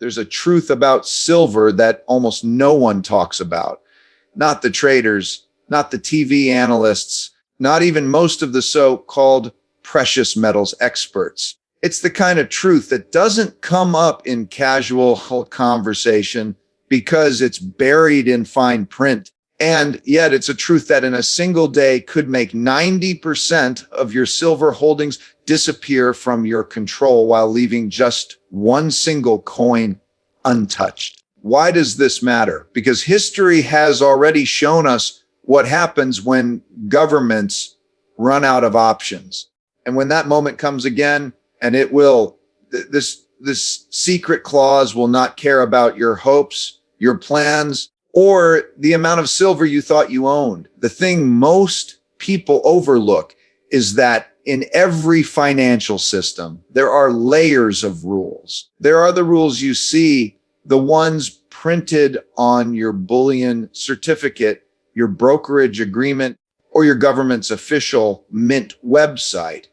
There's a truth about silver that almost no one talks about. Not the traders, not the TV analysts, not even most of the so-called precious metals experts. It's the kind of truth that doesn't come up in casual conversation because it's buried in fine print. And yet it's a truth that in a single day could make 90% of your silver holdings disappear from your control while leaving just one single coin untouched. Why does this matter? Because history has already shown us what happens when governments run out of options. And when that moment comes again, and it will, this secret clause will not care about your hopes, your plans, or the amount of silver you thought you owned. The thing most people overlook is that in every financial system, there are layers of rules. There are the rules you see, the ones printed on your bullion certificate, your brokerage agreement, or your government's official mint website.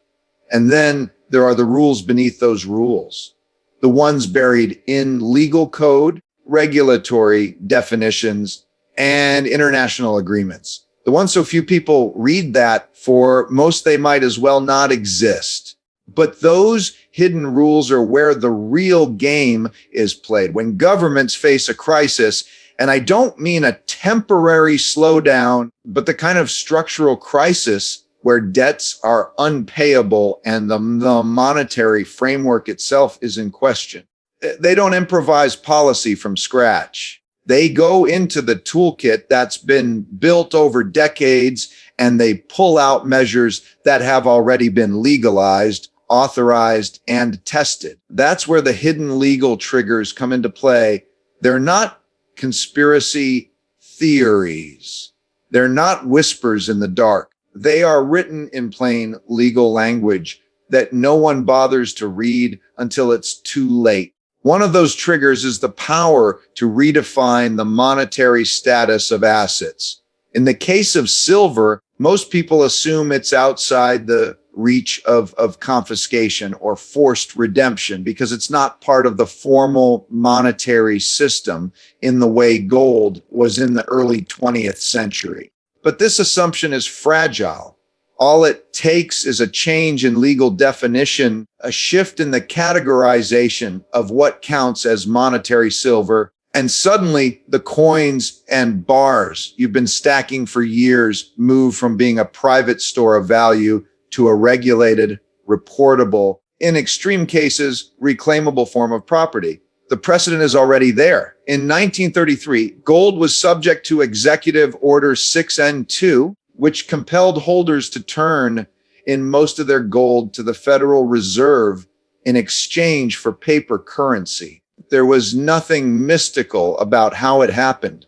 And then there are the rules beneath those rules, the ones buried in legal code, regulatory definitions, and international agreements. The ones so few people read that, for most they might as well not exist. But those hidden rules are where the real game is played. When governments face a crisis, and I don't mean a temporary slowdown, but the kind of structural crisis where debts are unpayable and the monetary framework itself is in question. They don't improvise policy from scratch. They go into the toolkit that's been built over decades, and they pull out measures that have already been legalized, authorized, and tested. That's where the hidden legal triggers come into play. They're not conspiracy theories. They're not whispers in the dark. They are written in plain legal language that no one bothers to read until it's too late. One of those triggers is the power to redefine the monetary status of assets. In the case of silver, most people assume it's outside the reach of confiscation or forced redemption because it's not part of the formal monetary system in the way gold was in the early 20th century. But this assumption is fragile. All it takes is a change in legal definition, a shift in the categorization of what counts as monetary silver, and suddenly the coins and bars you've been stacking for years move from being a private store of value to a regulated, reportable, in extreme cases, reclaimable form of property. The precedent is already there. In 1933, gold was subject to Executive Order 6N2, which compelled holders to turn in most of their gold to the Federal Reserve in exchange for paper currency. There was nothing mystical about how it happened.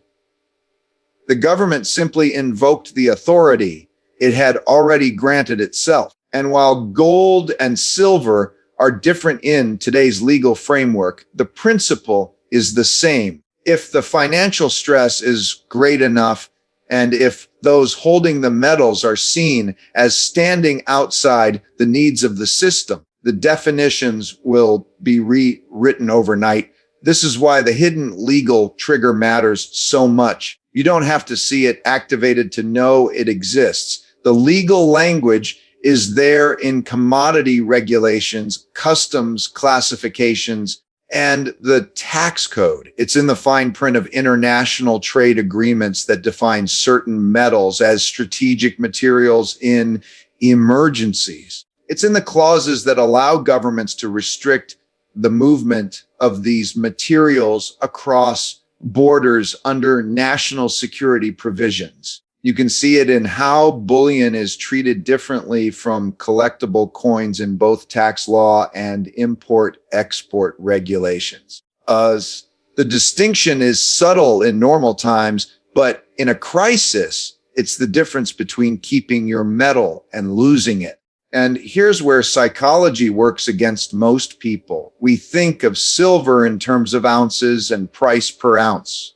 The government simply invoked the authority it had already granted itself. And while gold and silver are different in today's legal framework, the principle is the same. If the financial stress is great enough, and if those holding the metals are seen as standing outside the needs of the system, the definitions will be rewritten overnight. This is why the hidden legal trigger matters so much. You don't have to see it activated to know it exists. The legal language is there in commodity regulations, customs classifications, and the tax code. It's in the fine print of international trade agreements that define certain metals as strategic materials in emergencies. It's in the clauses that allow governments to restrict the movement of these materials across borders under national security provisions. You can see it in how bullion is treated differently from collectible coins in both tax law and import-export regulations. The distinction is subtle in normal times, but in a crisis, it's the difference between keeping your metal and losing it. And here's where psychology works against most people. We think of silver in terms of ounces and price per ounce.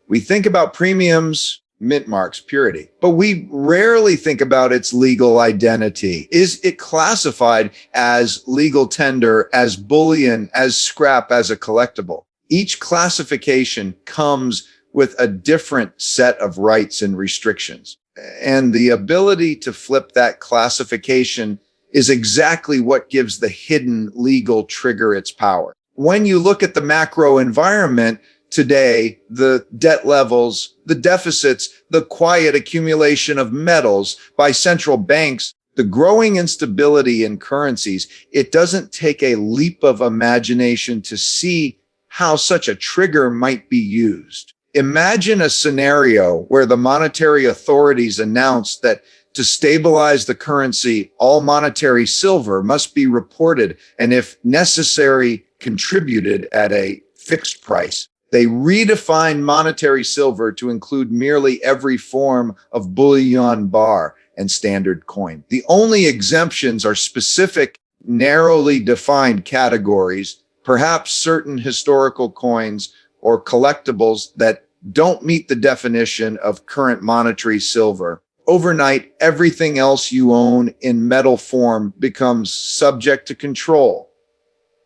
We think about premiums, mint mark's purity. But we rarely think about its legal identity. Is it classified as legal tender, as bullion, as scrap, as a collectible? Each classification comes with a different set of rights and restrictions. And the ability to flip that classification is exactly what gives the hidden legal trigger its power. When you look at the macro environment today, the debt levels, the deficits, the quiet accumulation of metals by central banks, the growing instability in currencies, it doesn't take a leap of imagination to see how such a trigger might be used. Imagine a scenario where the monetary authorities announce that to stabilize the currency, all monetary silver must be reported and, if necessary, contributed at a fixed price. They redefine monetary silver to include merely every form of bullion bar and standard coin. The only exemptions are specific, narrowly defined categories, perhaps certain historical coins or collectibles that don't meet the definition of current monetary silver. Overnight, everything else you own in metal form becomes subject to control.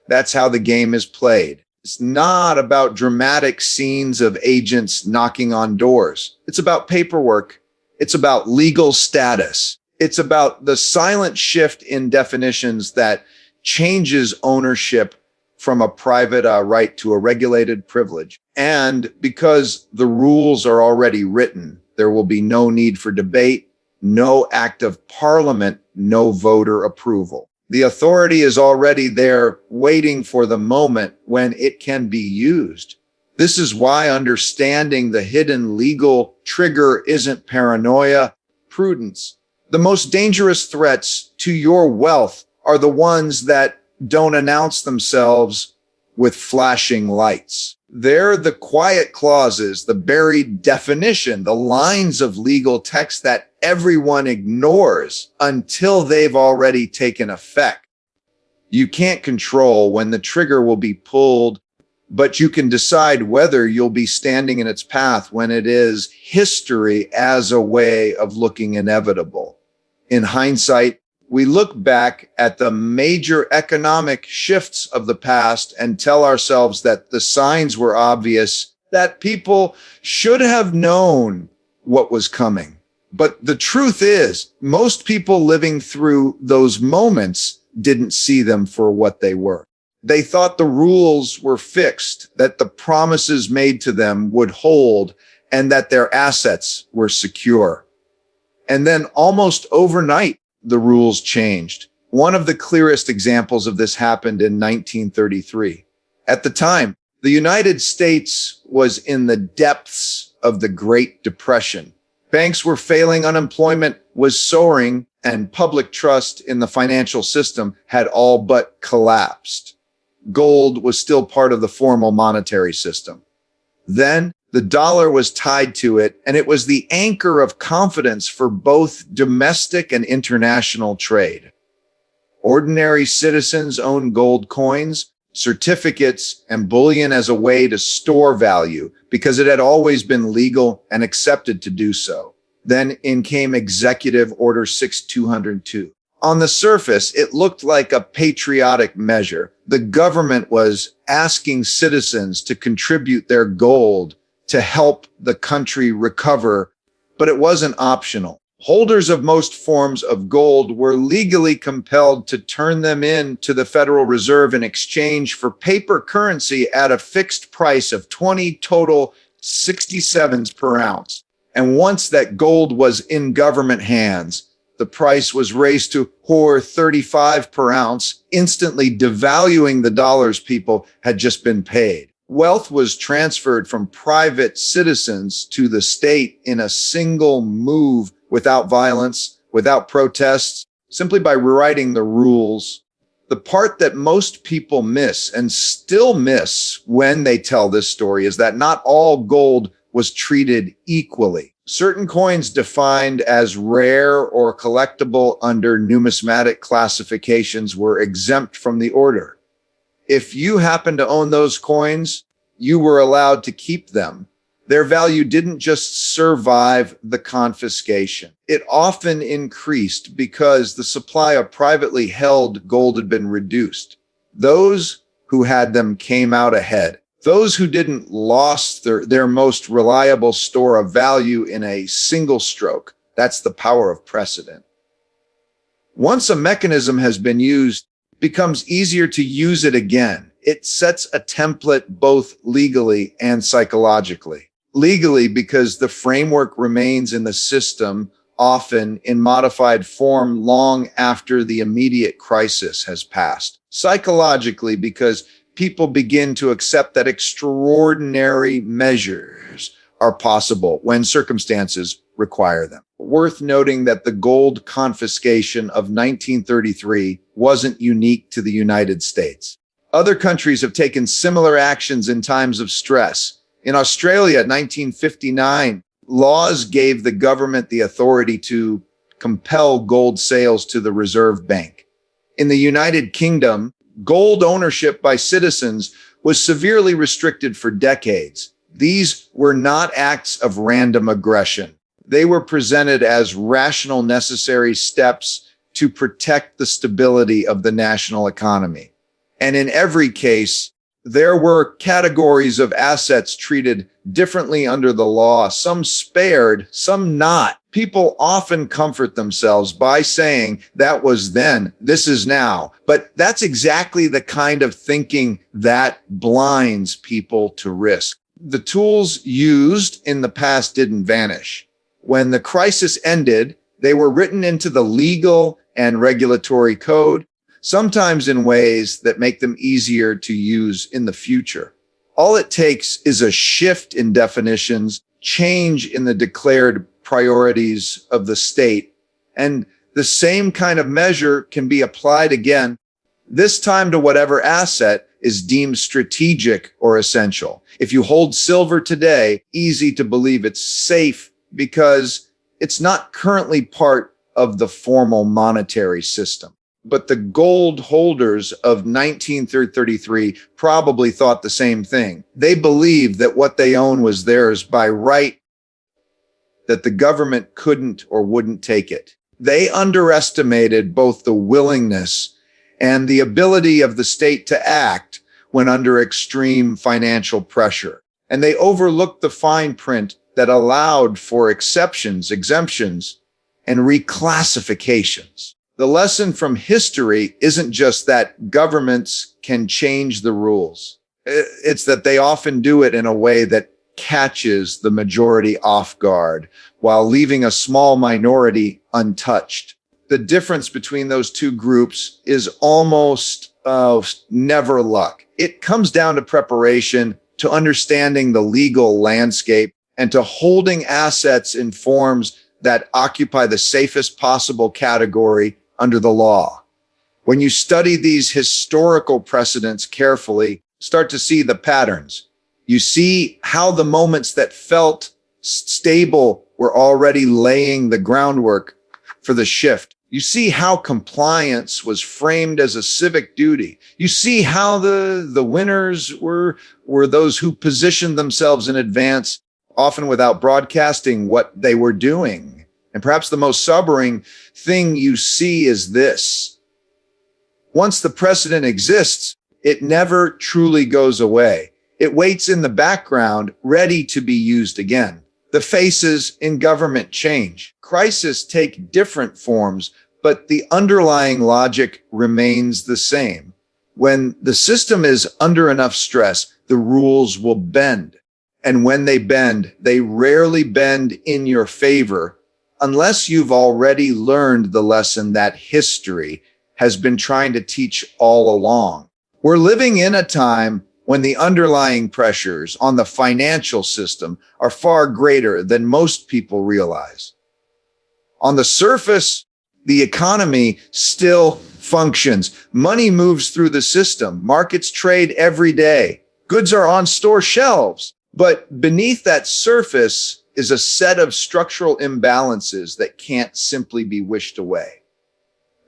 That's how the game is played. It's not about dramatic scenes of agents knocking on doors. It's about paperwork. It's about legal status. It's about the silent shift in definitions that changes ownership from a private right to a regulated privilege. And because the rules are already written, there will be no need for debate, no act of parliament, no voter approval. The authority is already there waiting for the moment when it can be used. This is why understanding the hidden legal trigger isn't paranoia, prudence. The most dangerous threats to your wealth are the ones that don't announce themselves with flashing lights. They're the quiet clauses, the buried definition, the lines of legal text that everyone ignores until they've already taken effect. You can't control when the trigger will be pulled, but you can decide whether you'll be standing in its path when it is history as a way of looking inevitable. In hindsight, we look back at the major economic shifts of the past and tell ourselves that the signs were obvious, that people should have known what was coming. But the truth is, most people living through those moments didn't see them for what they were. They thought the rules were fixed, that the promises made to them would hold, and that their assets were secure. And then almost overnight, the rules changed. One of the clearest examples of this happened in 1933. At the time, the United States was in the depths of the Great Depression. Banks were failing, unemployment was soaring, and public trust in the financial system had all but collapsed. Gold was still part of the formal monetary system. Then the dollar was tied to it, and it was the anchor of confidence for both domestic and international trade. Ordinary citizens owned gold coins, certificates, and bullion as a way to store value because it had always been legal and accepted to do so. Then in came Executive Order 6202. On the surface, it looked like a patriotic measure. The government was asking citizens to contribute their gold to help the country recover, but it wasn't optional. Holders of most forms of gold were legally compelled to turn them in to the Federal Reserve in exchange for paper currency at a fixed price of 20 total 67s per ounce. And once that gold was in government hands, the price was raised to 35 per ounce, instantly devaluing the dollars people had just been paid. Wealth was transferred from private citizens to the state in a single move, without violence, without protests, simply by rewriting the rules. The part that most people miss and still miss when they tell this story is that not all gold was treated equally. Certain coins defined as rare or collectible under numismatic classifications were exempt from the order. If you happened to own those coins, you were allowed to keep them. Their value didn't just survive the confiscation. It often increased because the supply of privately held gold had been reduced. Those who had them came out ahead. Those who didn't lost their most reliable store of value in a single stroke. That's the power of precedent. Once a mechanism has been used, it becomes easier to use it again. It sets a template both legally and psychologically. Legally, because the framework remains in the system, often in modified form long after the immediate crisis has passed. Psychologically, because people begin to accept that extraordinary measures are possible when circumstances require them. Worth noting that the gold confiscation of 1933 wasn't unique to the United States. Other countries have taken similar actions in times of stress. In Australia, 1959, laws gave the government the authority to compel gold sales to the Reserve Bank. In the United Kingdom, gold ownership by citizens was severely restricted for decades. These were not acts of random aggression. They were presented as rational, necessary steps to protect the stability of the national economy. And in every case, there were categories of assets treated differently under the law, some spared, some not. People often comfort themselves by saying that was then, this is now. But that's exactly the kind of thinking that blinds people to risk. The tools used in the past didn't vanish. When the crisis ended, they were written into the legal and regulatory code, sometimes in ways that make them easier to use in the future. All it takes is a shift in definitions, change in the declared priorities of the state, and the same kind of measure can be applied again, this time to whatever asset is deemed strategic or essential. If you hold silver today, easy to believe it's safe because it's not currently part of the formal monetary system. But the gold holders of 1933 probably thought the same thing. They believed that what they own was theirs by right, that the government couldn't or wouldn't take it. They underestimated both the willingness and the ability of the state to act when under extreme financial pressure. And they overlooked the fine print that allowed for exceptions, exemptions, and reclassifications. The lesson from history isn't just that governments can change the rules. It's that they often do it in a way that catches the majority off guard while leaving a small minority untouched. The difference between those two groups is almost never luck. It comes down to preparation, to understanding the legal landscape, and to holding assets in forms that occupy the safest possible category under the law. When you study these historical precedents carefully, start to see the patterns. You see how the moments that felt stable were already laying the groundwork for the shift. You see how compliance was framed as a civic duty. You see how the winners were those who positioned themselves in advance, often without broadcasting what they were doing. And perhaps the most sobering thing you see is this. Once the precedent exists, it never truly goes away. It waits in the background, ready to be used again. The faces in government change. Crises take different forms, but the underlying logic remains the same. When the system is under enough stress, the rules will bend. And when they bend, they rarely bend in your favor, unless you've already learned the lesson that history has been trying to teach all along. We're living in a time when the underlying pressures on the financial system are far greater than most people realize. On the surface, the economy still functions. Money moves through the system. Markets trade every day. Goods are on store shelves. But beneath that surface is a set of structural imbalances that can't simply be wished away.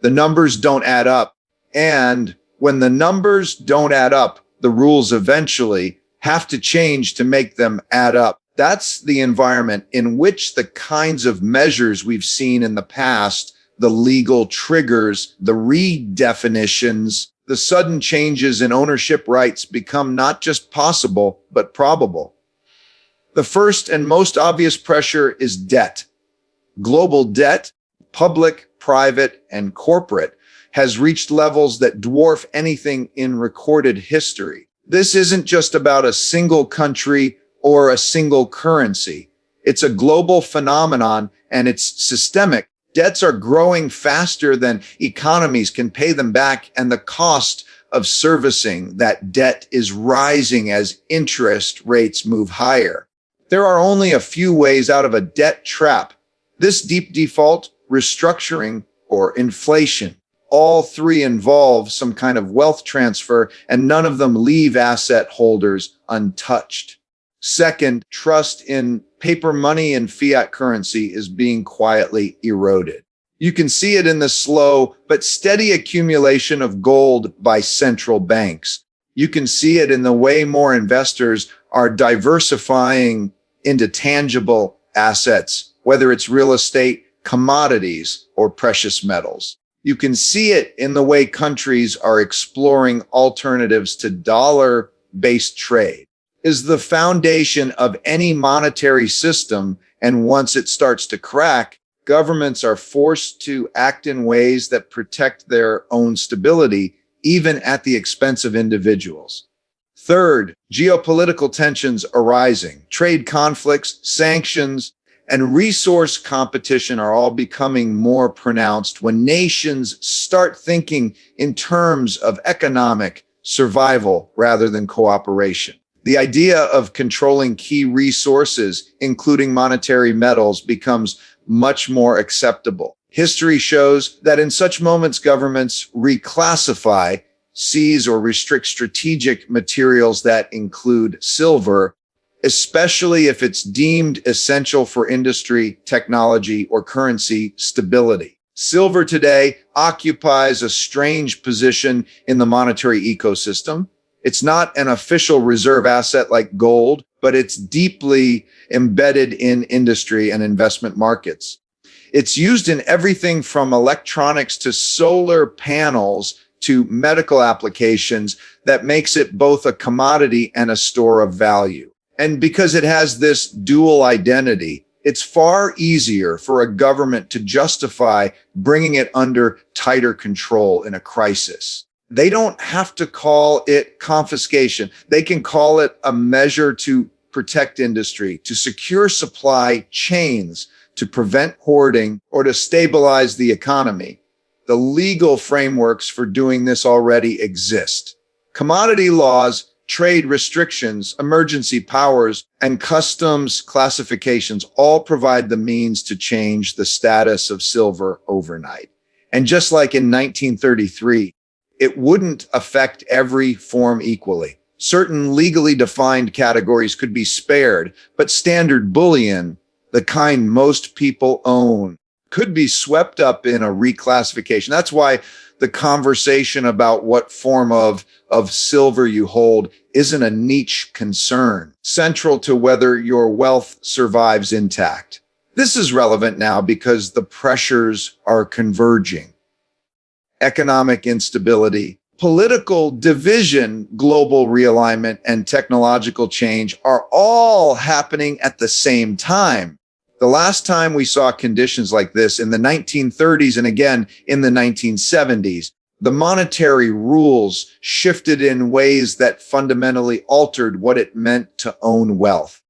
The numbers don't add up. And when the numbers don't add up, the rules eventually have to change to make them add up. That's the environment in which the kinds of measures we've seen in the past, the legal triggers, the redefinitions, the sudden changes in ownership rights become not just possible, but probable. The first and most obvious pressure is debt. Global debt, public, private, and corporate, has reached levels that dwarf anything in recorded history. This isn't just about a single country or a single currency. It's a global phenomenon and it's systemic. Debts are growing faster than economies can pay them back, and the cost of servicing that debt is rising as interest rates move higher. There are only a few ways out of a debt trap: this deep default, restructuring, or inflation. All three involve some kind of wealth transfer, and none of them leave asset holders untouched. Second, trust in paper money and fiat currency is being quietly eroded. You can see it in the slow but steady accumulation of gold by central banks. You can see it in the way more investors are diversifying into tangible assets, whether it's real estate, commodities, or precious metals. You can see it in the way countries are exploring alternatives to dollar-based trade. Is the foundation of any monetary system, and once it starts to crack, governments are forced to act in ways that protect their own stability, even at the expense of individuals. Third, geopolitical tensions arising. Trade conflicts, sanctions, and resource competition are all becoming more pronounced when nations start thinking in terms of economic survival rather than cooperation. The idea of controlling key resources, including monetary metals, becomes much more acceptable. History shows that in such moments, governments reclassify, seize, or restrict strategic materials that include silver, especially if it's deemed essential for industry, technology, or currency stability. Silver today occupies a strange position in the monetary ecosystem. It's not an official reserve asset like gold, but it's deeply embedded in industry and investment markets. It's used in everything from electronics to solar panels to medical applications that makes it both a commodity and a store of value. And because it has this dual identity, it's far easier for a government to justify bringing it under tighter control in a crisis. They don't have to call it confiscation. They can call it a measure to protect industry, to secure supply chains, to prevent hoarding, or to stabilize the economy. The legal frameworks for doing this already exist. Commodity laws, trade restrictions, emergency powers, and customs classifications all provide the means to change the status of silver overnight. And just like in 1933, it wouldn't affect every form equally. Certain legally defined categories could be spared, but standard bullion, the kind most people own, could be swept up in a reclassification. That's why the conversation about what form of silver you hold isn't a niche concern, central to whether your wealth survives intact. This is relevant now because the pressures are converging. Economic instability, political division, global realignment, and technological change are all happening at the same time. The last time we saw conditions like this in the 1930s and again in the 1970s, the monetary rules shifted in ways that fundamentally altered what it meant to own wealth.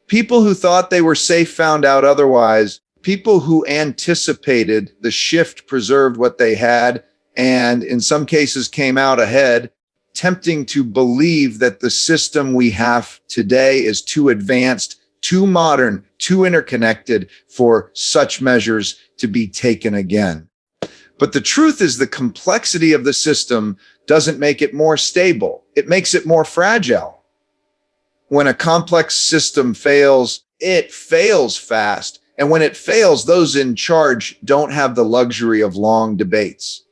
People who thought they were safe found out otherwise. People who anticipated the shift preserved what they had and in some cases came out ahead, tempting to believe that the system we have today is too advanced, too modern, too interconnected for such measures to be taken again. But the truth is the complexity of the system doesn't make it more stable. It makes it more fragile. When a complex system fails, it fails fast. And when it fails, those in charge don't have the luxury of long debates.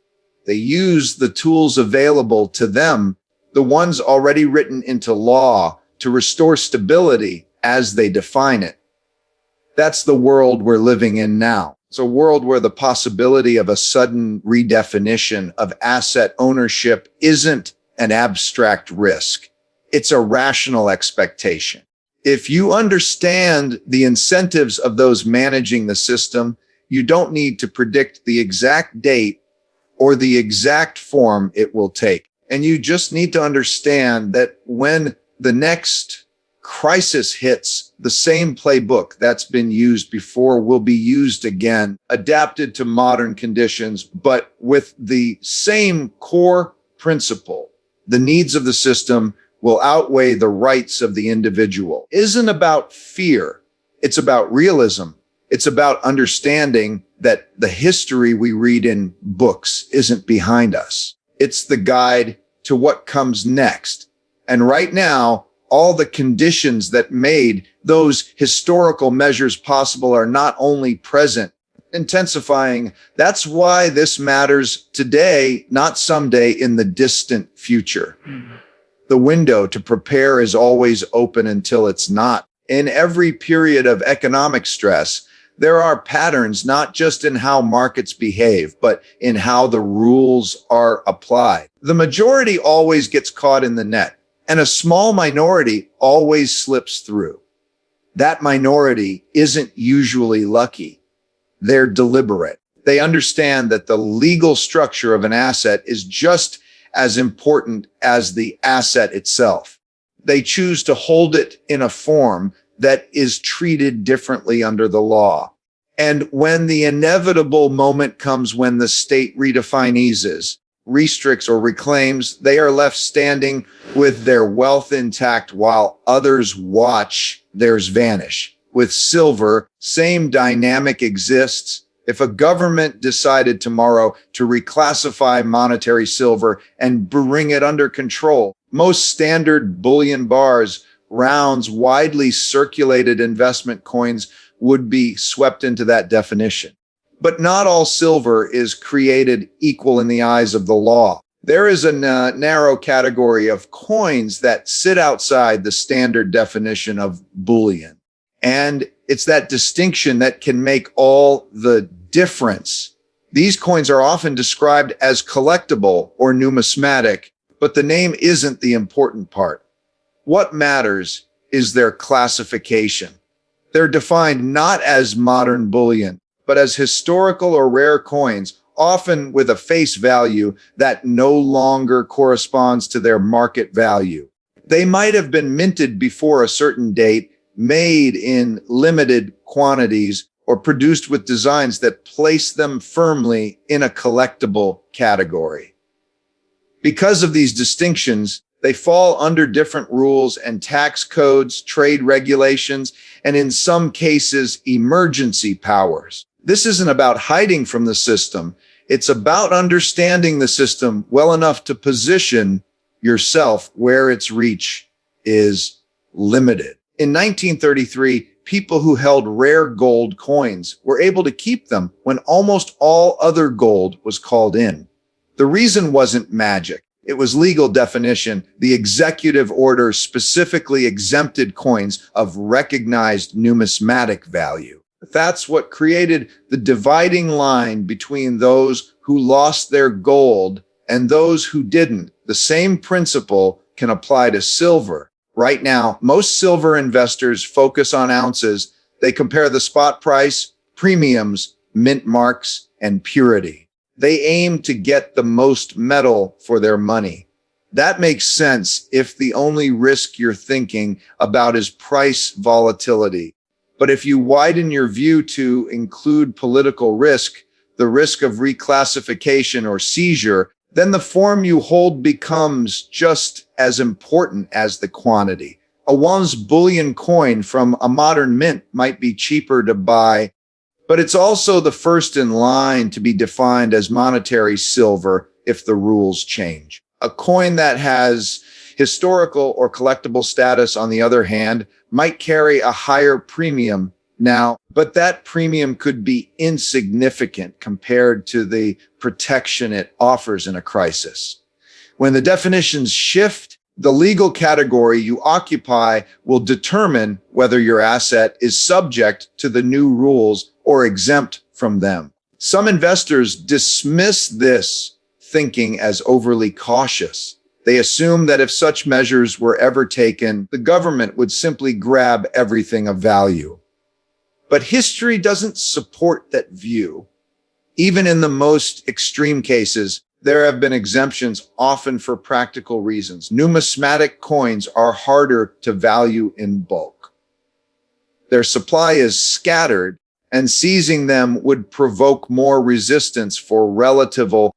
They use the tools available to them, the ones already written into law, to restore stability as they define it. That's the world we're living in now. It's a world where the possibility of a sudden redefinition of asset ownership isn't an abstract risk. It's a rational expectation. If you understand the incentives of those managing the system, you don't need to predict the exact date or the exact form it will take. And you just need to understand that when the next crisis hits, the same playbook that's been used before will be used again, adapted to modern conditions, but with the same core principle. The needs of the system will outweigh the rights of the individual. It isn't about fear. It's about realism. It's about understanding that the history we read in books isn't behind us. It's the guide to what comes next. And right now, all the conditions that made those historical measures possible are not only present, intensifying. That's why this matters today, not someday in the distant future. The window to prepare is always open until it's not. In every period of economic stress, there are patterns not just in how markets behave, but in how the rules are applied. The majority always gets caught in the net, and a small minority always slips through. That minority isn't usually lucky. They're deliberate. They understand that the legal structure of an asset is just as important as the asset itself. They choose to hold it in a form that is treated differently under the law. And when the inevitable moment comes when the state redefines, restricts, or reclaims, they are left standing with their wealth intact while others watch theirs vanish. With silver, same dynamic exists. If a government decided tomorrow to reclassify monetary silver and bring it under control, most standard bullion bars, rounds, widely circulated investment coins would be swept into that definition. But not all silver is created equal in the eyes of the law. There is a narrow category of coins that sit outside the standard definition of bullion. And it's that distinction that can make all the difference. These coins are often described as collectible or numismatic, but the name isn't the important part. What matters is their classification. They're defined not as modern bullion, but as historical or rare coins, often with a face value that no longer corresponds to their market value. They might have been minted before a certain date, made in limited quantities, or produced with designs that place them firmly in a collectible category. Because of these distinctions, they fall under different rules and tax codes, trade regulations, and in some cases, emergency powers. This isn't about hiding from the system. It's about understanding the system well enough to position yourself where its reach is limited. In 1933, people who held rare gold coins were able to keep them when almost all other gold was called in. The reason wasn't magic. It was legal definition. The executive order specifically exempted coins of recognized numismatic value. That's what created the dividing line between those who lost their gold and those who didn't. The same principle can apply to silver. Right now, most silver investors focus on ounces. They compare the spot price, premiums, mint marks, and purity. They aim to get the most metal for their money. That makes sense if the only risk you're thinking about is price volatility. But if you widen your view to include political risk, the risk of reclassification or seizure, then the form you hold becomes just as important as the quantity. A once bullion coin from a modern mint might be cheaper to buy, but it's also the first in line to be defined as monetary silver if the rules change. A coin that has historical or collectible status, on the other hand, might carry a higher premium now, but that premium could be insignificant compared to the protection it offers in a crisis. When the definitions shift, The legal category you occupy will determine whether your asset is subject to the new rules or exempt from them. Some investors dismiss this thinking as overly cautious. They assume that if such measures were ever taken, the government would simply grab everything of value. But history doesn't support that view. Even in the most extreme cases, there have been exemptions, often for practical reasons. Numismatic coins are harder to value in bulk. Their supply is scattered, and seizing them would provoke more resistance for relatively